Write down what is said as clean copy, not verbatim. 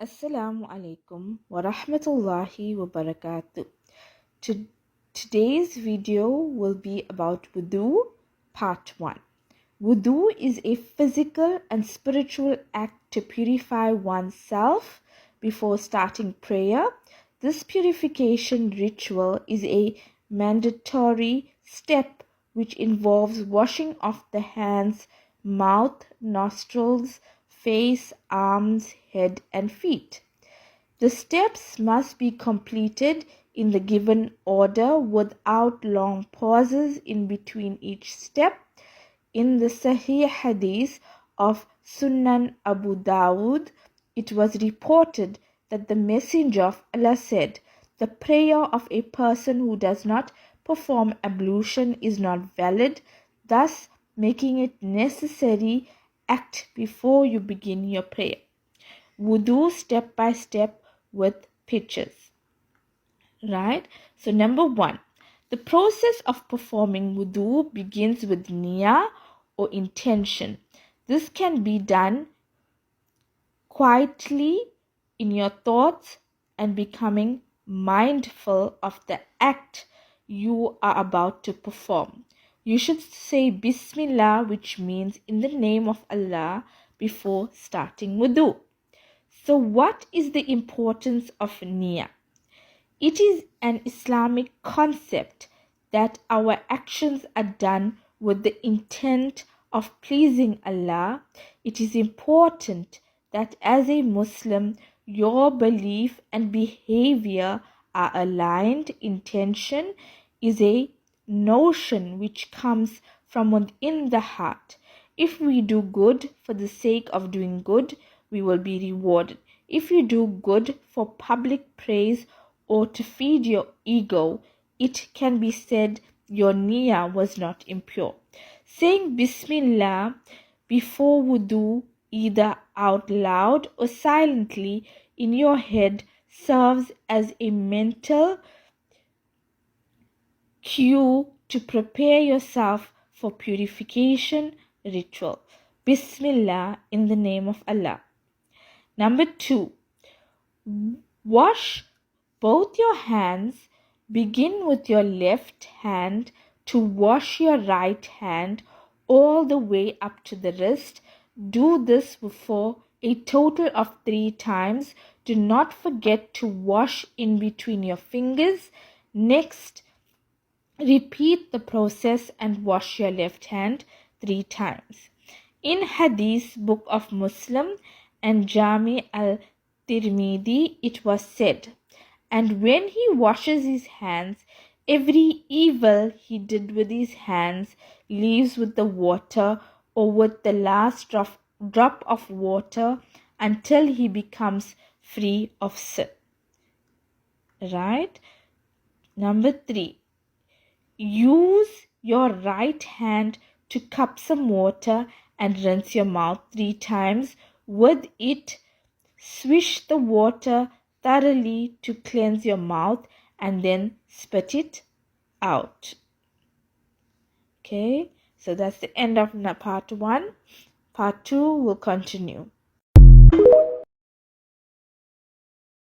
Assalamu alaikum wa rahmatullahi wa barakatuh. Today's video will be about wudhu, part 1. Wudhu is a physical and spiritual act to purify oneself before starting prayer. This purification ritual is a mandatory step which involves washing off the hands, mouth, nostrils, face, arms, head, and feet. The steps must be completed in the given order without long pauses in between each step. In the Sahih Hadith of Sunan Abu Dawud, it was reported that the Messenger of Allah said, "The prayer of a person who does not perform ablution is not valid," thus making it necessary act before you begin your prayer. Wudu step by step with pictures. Right? So number 1, the process of performing wudu begins with niyyah or intention. This can be done quietly in your thoughts and becoming mindful of the act you are about to perform. You should say Bismillah, which means in the name of Allah, before starting wudu. So what is the importance of niyyah? It is an Islamic concept that our actions are done with the intent of pleasing Allah. It is important that as a Muslim, your belief and behavior are aligned. Intention is a notion which comes from within the heart. If we do good for the sake of doing good, we will be rewarded. If you do good for public praise or to feed your ego, it can be said your niyyah was not impure. Saying Bismillah before wudu, either out loud or silently in your head, serves as a mental cue to prepare yourself for purification ritual. Bismillah, in the name of Allah. Number 2, wash both your hands. Begin with your left hand to wash your right hand all the way up to the wrist. Do this for a total of 3 times. Do not forget to wash in between your fingers. Next, repeat the process and wash your left hand 3 times. In Hadith book of Muslim and Jami al-Tirmidhi, it was said, "And when he washes his hands, every evil he did with his hands leaves with the water or with the last drop of water until he becomes free of sin." Right? Number 3, use your right hand to cup some water and rinse your mouth 3 times with it. Swish the water thoroughly to cleanse your mouth and then spit it out. Okay, so that's the end of part 1. Part 2 will continue.